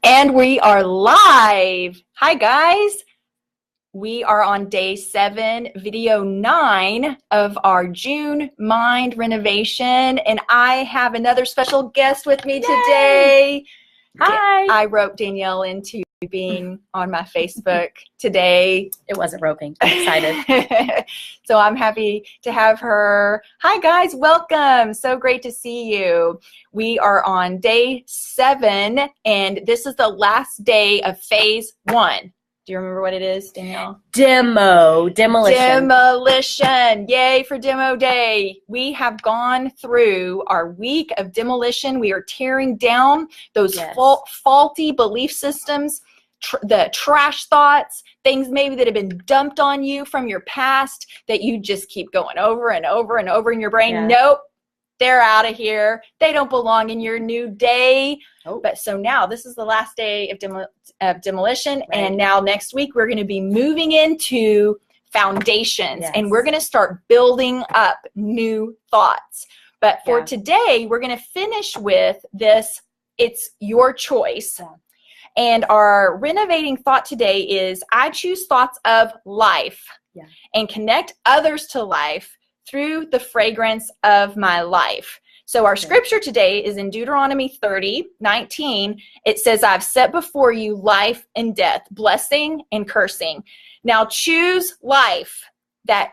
And we are live. Hi, guys. We are on day 7, video 9 of our June Mind Renovation. And I have another special guest with me today. Hi. I roped Danielle into being on my Facebook today. It wasn't roping. I'm excited. So I'm happy to have her. Hi, guys. Welcome. So great to see you. We are on day 7, and this is the last day of phase 1. Do you remember what it is, Danielle? Demolition. Demolition. Yay for demo day. We have gone through our week of demolition. We are tearing down those faulty belief systems, the trash thoughts, things maybe that have been dumped on you from your past that you just keep going over and over and over in your brain. Yeah. Nope. They're out of here. They don't belong in your new day. Oh. But so now this is the last day of demolition. Right. And now next week we're going to be moving into foundations. Yes. And we're going to start building up new thoughts. But for today, we're going to finish with this. It's your choice. Yeah. And our renovating thought today is I choose thoughts of life and connect others to life through the fragrance of my life. So our scripture today is in Deuteronomy 30:19. It says, I've set before you life and death, blessing and cursing. Now choose life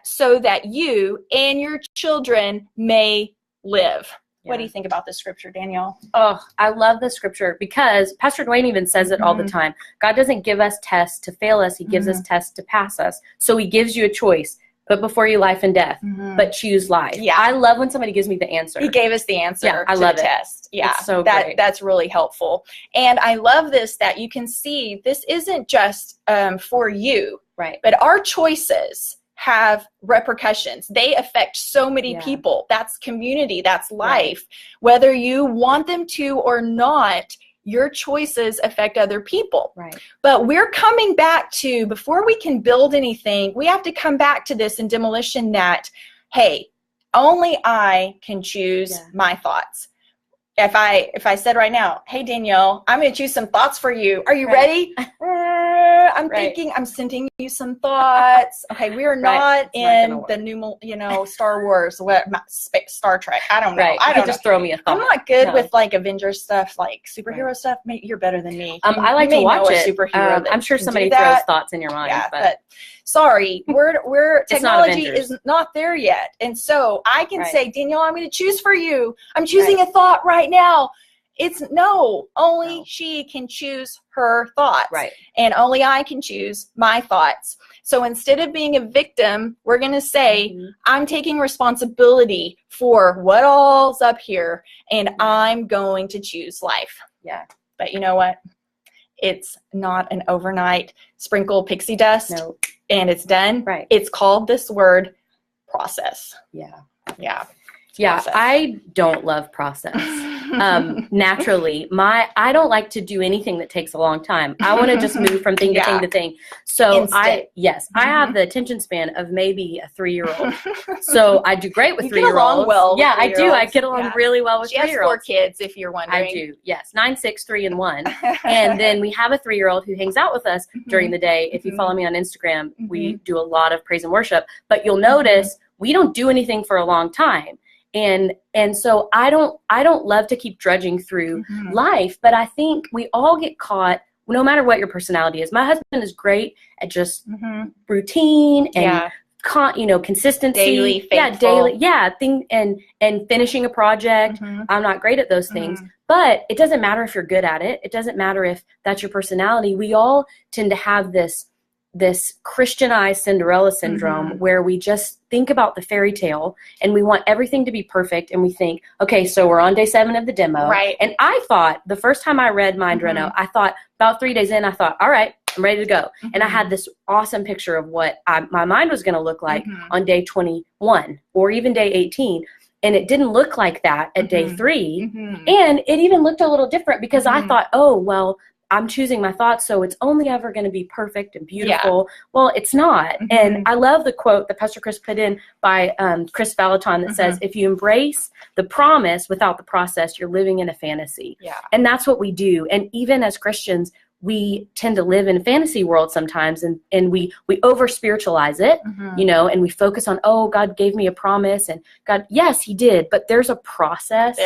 so that you and your children may live. What do you think about this scripture, Danielle? Oh, I love this scripture because Pastor Dwayne even says it all the time. God doesn't give us tests to fail us. He gives us tests to pass us. So he gives you a choice. Put before you life and death, but choose life. Yeah. I love when somebody gives me the answer. He gave us the answer I love the test. Yeah, it's so great. That's really helpful. And I love this, that you can see this isn't just for you, right? But our choices have repercussions. They affect so many people. That's community. That's life. Right. Whether you want them to or not, your choices affect other people. Right. But we're coming back to, before we can build anything, we have to come back to this in demolition that, hey, only I can choose my thoughts. If I said right now, hey, Danielle, I'm going to choose some thoughts for you. Are you ready? I'm thinking, I'm sending you some thoughts. Okay, we are not in the new, Star Wars, Star Trek. I don't know. I don't just throw me a thought. I'm not good with like Avengers stuff, like superhero stuff. Maybe you're better than me. I like to watch it. Superhero I'm sure somebody throws thoughts in your mind. Yeah, but sorry, technology is not there yet. And so I can say, Danielle, I'm going to choose for you. I'm choosing a thought right now. It's only she can choose her thoughts. Right. And only I can choose my thoughts. So instead of being a victim, we're going to say, I'm taking responsibility for what all's up here, and I'm going to choose life. Yeah. But you know what? It's not an overnight sprinkle pixie dust and it's done. Right. It's called this word process. Yeah. Yeah. Yeah, process. I don't love process. Naturally, I don't like to do anything that takes a long time. I want to just move from thing to thing to thing. So I have the attention span of maybe a 3-year-old. So I do great with 3-year-olds. Get along well. Yeah, I do. I get along really well with 3-year-olds. She has 4 kids, if you're wondering. I do. Yes, 9, 6, 3, and 1. And then we have a 3-year-old who hangs out with us during the day. If you follow me on Instagram, we do a lot of praise and worship. But you'll notice we don't do anything for a long time. And so I don't love to keep drudging through life, but I think we all get caught, no matter what your personality is. My husband is great at just routine and consistency, daily, faithful. and finishing a project. I'm not great at those things, but it doesn't matter if you're good at it. It doesn't matter if that's your personality. We all tend to have this Christianized Cinderella syndrome where we just think about the fairy tale and we want everything to be perfect, and we think, okay, so we're on day 7 of the demo. Right. And I thought, the first time I read Mind Reno, I thought about 3 days in, I thought, all right, I'm ready to go. And I had this awesome picture of what my mind was going to look like on day 21 or even day 18. And it didn't look like that at day 3. And it even looked a little different because I thought, oh, well, I'm choosing my thoughts, so it's only ever going to be perfect and beautiful. Well, it's not. And I love the quote that Pastor Chris put in by Chris Valaton that says, if you embrace the promise without the process, you're living in a fantasy. And that's what we do. And even as Christians, we tend to live in a fantasy world sometimes, and we over spiritualize it, you know, and we focus on, oh, God gave me a promise, and God, yes, he did, but there's a process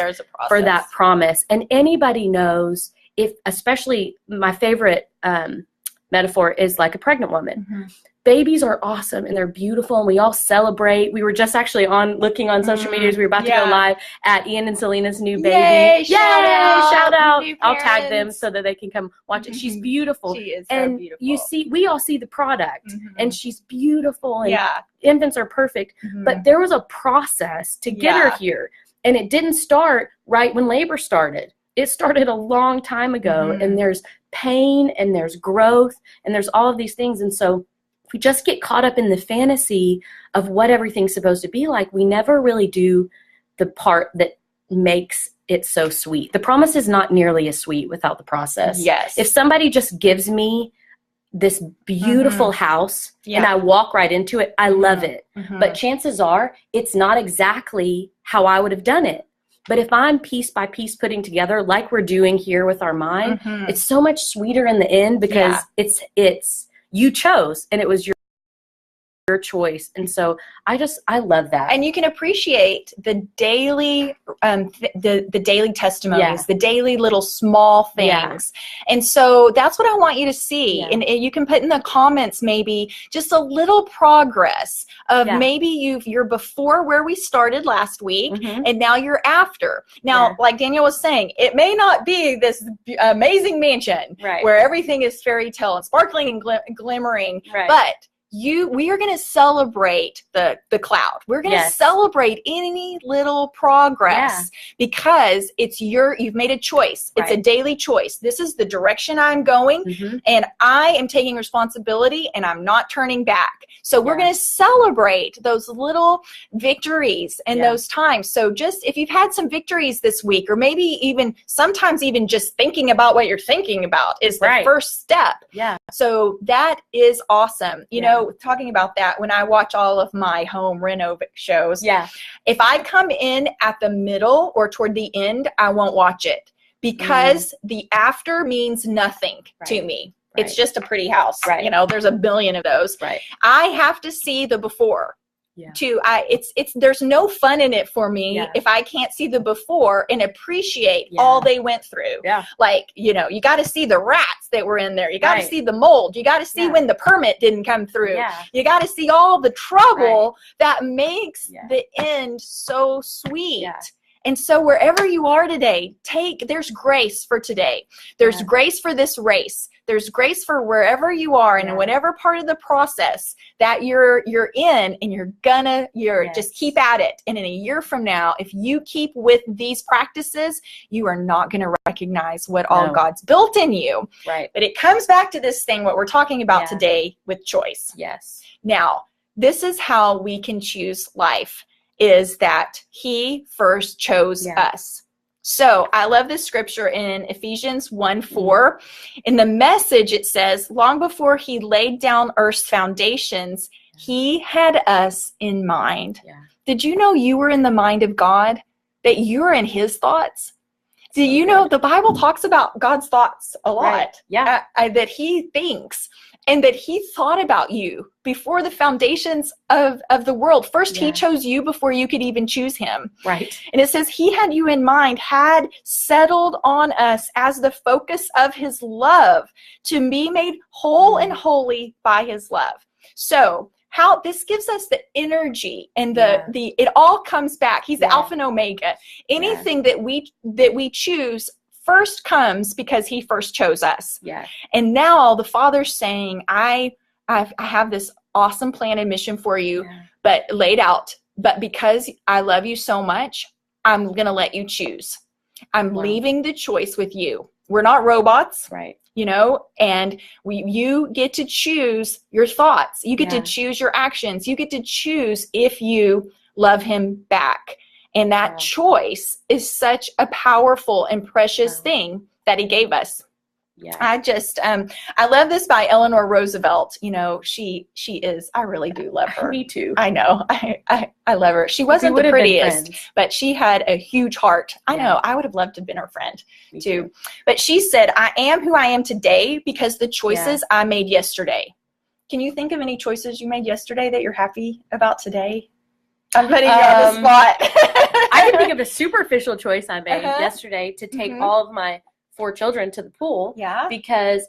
for that promise. And anybody knows, if, especially my favorite metaphor is like a pregnant woman. Babies are awesome and they're beautiful and we all celebrate. We were just actually looking on social media as we were about to go live at Ian and Selena's new baby. Yay! Shout out! I'll tag them so that they can come watch it. She's beautiful. She is so beautiful. You see, we all see the product and she's beautiful and infants are perfect. But there was a process to get her here, and it didn't start right when labor started. It started a long time ago, and there's pain and there's growth and there's all of these things. And so if we just get caught up in the fantasy of what everything's supposed to be like, we never really do the part that makes it so sweet. The promise is not nearly as sweet without the process. Yes. If somebody just gives me this beautiful house and I walk right into it, I love it. But chances are it's not exactly how I would have done it. But if I'm piece by piece putting together like we're doing here with our mind, it's so much sweeter in the end because it's you chose and it was your choice. And so I love that. And you can appreciate the daily the daily testimonies, the daily little small things. And so that's what I want you to see. And you can put in the comments maybe just a little progress of maybe you're before where we started last week and now you're after. Now, like Daniel was saying, it may not be this amazing mansion where everything is fairy tale and sparkling and glimmering, but we are going to celebrate the cloud. We're going to celebrate any little progress because you've made a choice. It's a daily choice. This is the direction I'm going and I am taking responsibility and I'm not turning back. So we're going to celebrate those little victories and those times. So just if you've had some victories this week, or maybe even sometimes even just thinking about what you're thinking about is the first step. So that is awesome. You know, talking about that, when I watch all of my home reno shows, if I come in at the middle or toward the end, I won't watch it because the after means nothing to me. It's just a pretty house. You know, there's a billion of those. I have to see the before. There's no fun in it for me if I can't see the before and appreciate all they went through. Like, you know, you got to see the rats that were in there. You got to see the mold. You got to see when the permit didn't come through. You got to see all the trouble that makes the end so sweet. And so wherever you are today, there's grace for today. There's grace for this race. There's grace for wherever you are and whatever part of the process that you're in, and you're just keep at it. And in a year from now, if you keep with these practices, you are not going to recognize what all God's built in you. But it comes back to this thing, what we're talking about today with choice. Now, this is how we can choose life, is that he first chose us. So I love this scripture in Ephesians 1:4. In the Message, it says, long before he laid down earth's foundations, he had us in mind. Did you know you were in the mind of God? That you're in his thoughts? Do you know the Bible talks about God's thoughts a lot? That he thinks. And that he thought about you before the foundations of the world. First, he chose you before you could even choose him. And it says he had you in mind, had settled on us as the focus of his love, to be made whole and holy by his love. So how this gives us the energy and it all comes back. He's the Alpha and Omega. Anything that we choose first comes because he first chose us. And now the Father's saying, I have this awesome plan and mission for you, but laid out. But because I love you so much, I'm going to let you choose. I'm leaving the choice with you. We're not robots. You know, and you get to choose your thoughts. You get to choose your actions. You get to choose if you love him back. And that choice is such a powerful and precious thing that he gave us. Yeah. I love this by Eleanor Roosevelt. You know, she is, I really do love her. Me too. I know. I love her. She wasn't the prettiest, but she had a huge heart. I know. I would have loved to have been her friend too. But she said, I am who I am today because the choices I made yesterday. Can you think of any choices you made yesterday that you're happy about today? I'm putting you on the spot. I can think of a superficial choice I made yesterday to take all of my 4 children to the pool. Yeah. Because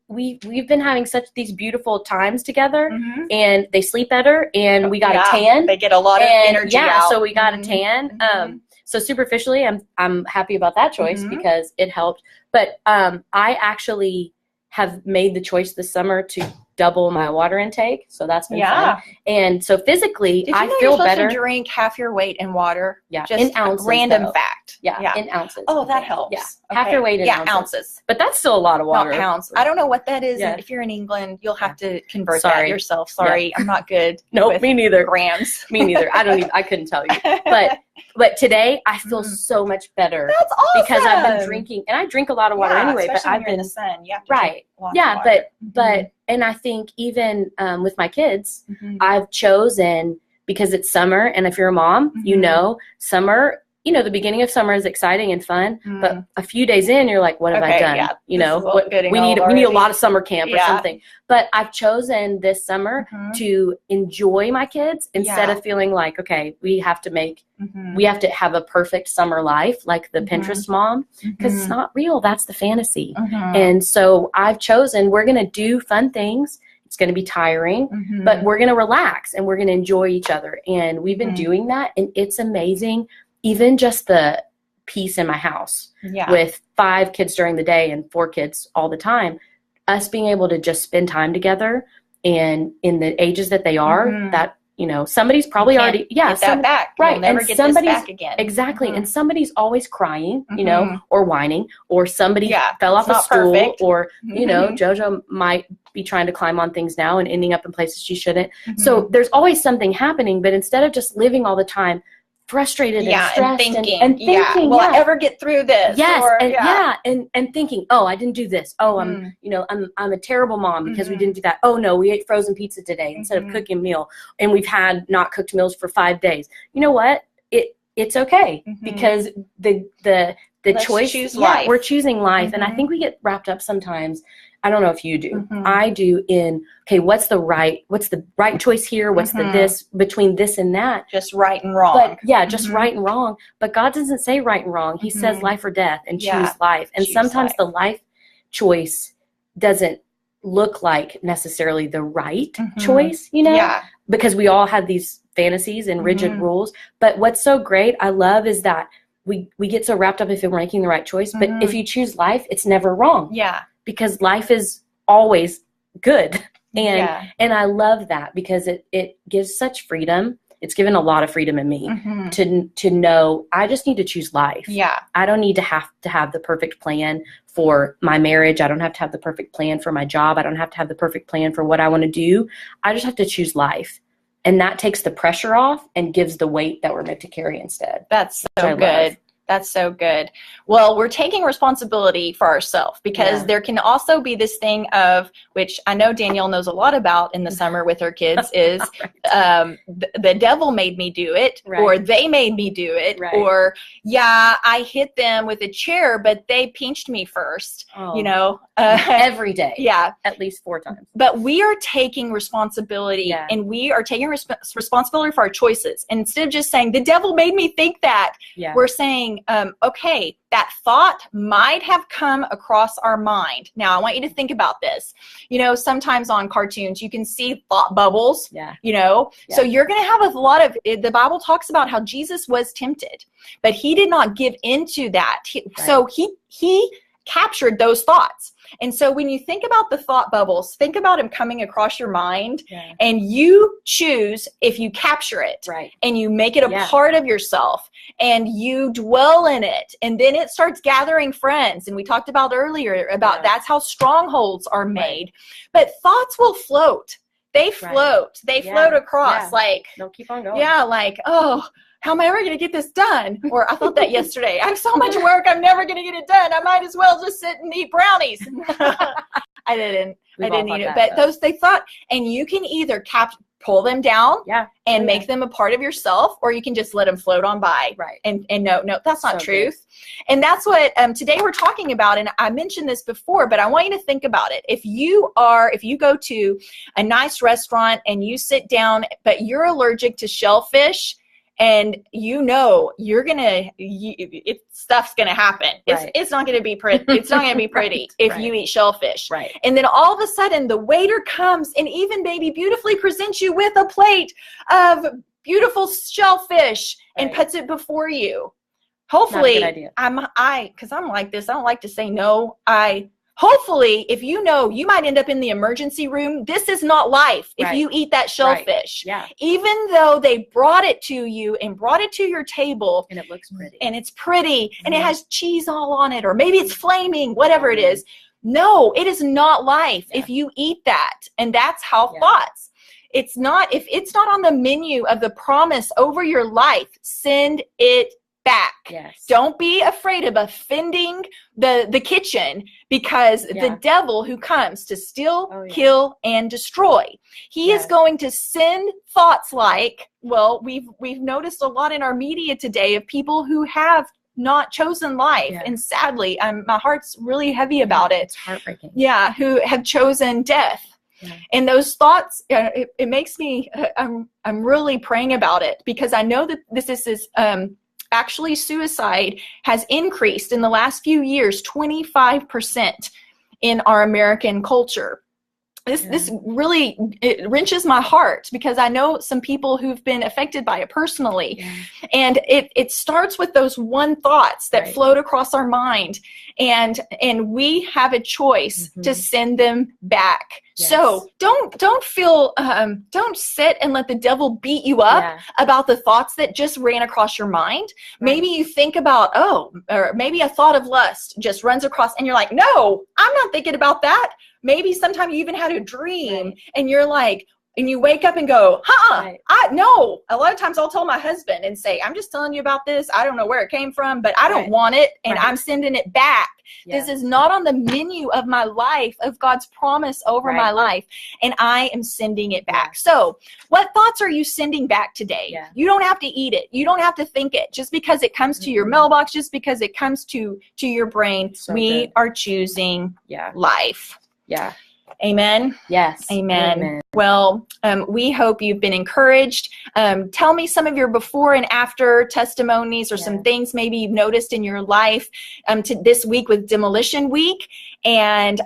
we've been having such these beautiful times together, and they sleep better, and we got a tan. They get a lot of energy out. So we got a tan. So superficially, I'm happy about that choice because it helped. But I actually have made the choice this summer to double my water intake, so that's been fun. And so physically, I feel better. You're supposed to drink half your weight in water? Yeah, just in ounces. Random fact. Yeah, in ounces. Oh, that helps. Yeah, half your weight in ounces. But that's still a lot of water. Not pounds. I don't know what that is. And if you're in England, you'll have to convert that yourself. Sorry, I'm not good. Nope, me neither. Grams. Me neither. I couldn't tell you. But today I feel so much better. That's awesome. Because I've been drinking, and I drink a lot of water anyway. But I've been in the sun. You have to drink a lot of water. But and I think even with my kids, I've chosen, because it's summer, and if you're a mom, you know, summer. You know, the beginning of summer is exciting and fun, but a few days in, you're like, what have I done? Yeah, you know, we need a lot of summer camp or something. But I've chosen this summer to enjoy my kids instead of feeling like, okay, we have to have a perfect summer life like the Pinterest mom, because it's not real. That's the fantasy. And so I've chosen, we're going to do fun things. It's going to be tiring, but we're going to relax and we're going to enjoy each other. And we've been doing that, and it's amazing. Even just the peace in my house with 5 kids during the day and 4 kids all the time, us being able to just spend time together, and in the ages that they are, that, you know, somebody's probably already, get that back. Right. You'll never get this back again. Exactly. And somebody's always crying, you know, or whining, or somebody fell off a stool, or, you know, JoJo might be trying to climb on things now and ending up in places she shouldn't. So there's always something happening, but instead of just living all the time frustrated and stressed and thinking, will I ever get through this? Yes, and thinking, oh, I didn't do this. Oh, I'm a terrible mom because we didn't do that. Oh no, we ate frozen pizza today instead of cooking a meal, and we've had not cooked meals for 5 days. You know what? It's okay because the choice. Life. We're choosing life, and I think we get wrapped up sometimes. I don't know if you do. I do in, okay, what's the right choice here? What's the this between this and that? Just right and wrong. But just right and wrong. But God doesn't say right and wrong. He says life or death, and choose life. And sometimes the life choice doesn't look like necessarily the right choice, you know? Yeah. Because we all have these fantasies and rigid rules. But what's so great, I love, is that we get so wrapped up if we're making the right choice. But if you choose life, it's never wrong. Yeah. Because life is always good. And I love that because it gives such freedom. It's given a lot of freedom in me to know I just need to choose life. Yeah. I don't need to have the perfect plan for my marriage. I don't have to have the perfect plan for my job. I don't have to have the perfect plan for what I want to do. I just have to choose life. And that takes the pressure off and gives the weight that we're meant to carry instead. That's so good. That's so good. Well, we're taking responsibility for ourselves because there can also be this thing of, which I know Danielle knows a lot about in the summer with her kids, is the devil made me do it, or they made me do it, or I hit them with a chair, but they pinched me first, you know. Every day. Yeah. At least 4 times. But we are taking responsibility and we are taking responsibility for our choices. And instead of just saying, the devil made me think that, we're saying, okay, that thought might have come across our mind. Now, I want you to think about this. You know, sometimes on cartoons, you can see thought bubbles, you know. So you're going to have a lot of, the Bible talks about how Jesus was tempted, but he did not give into that. So he captured those thoughts. And so when you think about the thought bubbles, think about them coming across your mind and you choose if you capture it and you make it a part of yourself and you dwell in it, and then it starts gathering friends. And we talked about earlier about that's how strongholds are made. But thoughts will float. They float. They float across like, they'll keep on going. Yeah, like, oh, how am I ever going to get this done? Or I thought that yesterday. I have so much work. I'm never going to get it done. I might as well just sit and eat brownies. I didn't eat it. But they thought, and you can either pull them down and make them a part of yourself, or you can just let them float on by. Right. And no, that's not truth. Good. And that's what today we're talking about. And I mentioned this before, but I want you to think about it. If you go to a nice restaurant and you sit down, but you're allergic to shellfish, and stuff's gonna happen. Right. It's not gonna be pretty. It's not gonna be pretty if you eat shellfish. Right. And then all of a sudden the waiter comes and even maybe beautifully presents you with a plate of beautiful shellfish and puts it before you. Hopefully, because I'm like this. I don't like to say no. Hopefully, if you might end up in the emergency room, this is not life if you eat that shellfish. Yeah. Even though they brought it to you and brought it to your table. And it looks pretty. And it's pretty. And it has cheese all on it. Or maybe it's flaming, whatever it is. No, it is not life if you eat that. And that's how thoughts. If it's not on the menu of the promise over your life, send it back. Yes. Don't be afraid of offending the kitchen, because the devil who comes to steal, kill, and destroy, he is going to send thoughts like, well, we've noticed a lot in our media today of people who have not chosen life. And sadly, my heart's really heavy about it. It's heartbreaking. Yeah, who have chosen death. Yeah. And those thoughts, it makes me, I'm really praying about it, because I know that this is actually, suicide has increased in the last few years 25% in our American culture. This really, it wrenches my heart, because I know some people who've been affected by it personally. Yeah. And it starts with those one thoughts that float across our mind, and we have a choice to send them back. Yes. So don't feel, don't sit and let the devil beat you up about the thoughts that just ran across your mind. Right. Maybe you think about, or maybe a thought of lust just runs across and you're like, no, I'm not thinking about that. Maybe sometime you even had a dream and you're like, and you wake up and go, no. A lot of times I'll tell my husband and say, I'm just telling you about this. I don't know where it came from, but I don't want it, and I'm sending it back. Yeah. This is not on the menu of my life, of God's promise over my life, and I am sending it back. So what thoughts are you sending back today? Yeah. You don't have to eat it. You don't have to think it. Just because it comes to your mailbox, just because it comes to your brain, we are choosing life. Yeah. Amen. Yes. Amen. Well, we hope you've been encouraged. Tell me some of your before and after testimonies, or some things maybe you've noticed in your life to this week with Demolition Week. And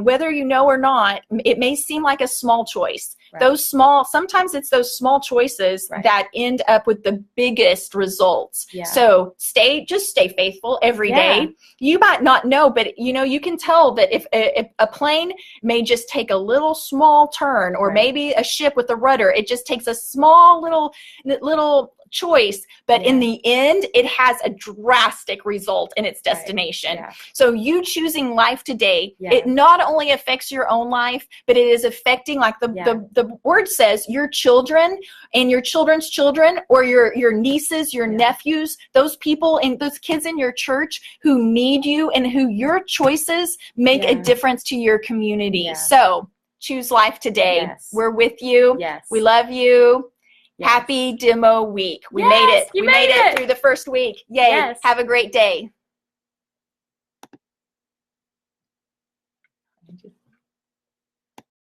whether you know or not, it may seem like a small choice. Sometimes it's those small choices that end up with the biggest results. Yeah. So just stay faithful every day. You might not know, but you can tell that if a plane may just take a little small turn, or maybe a ship with a rudder, it just takes a small little choice, but in the end, it has a drastic result in its destination. Yeah. So you choosing life today, it not only affects your own life, but it is affecting, like the word says, your children and your children's children, or your nieces, your nephews, those people and those kids in your church who need you, and who your choices make a difference to your community. Yeah. So choose life today. Yes. We're with you. Yes. We love you. Yes. Happy Demo Week. We made it. We made it through the first week. Yay. Yes. Have a great day.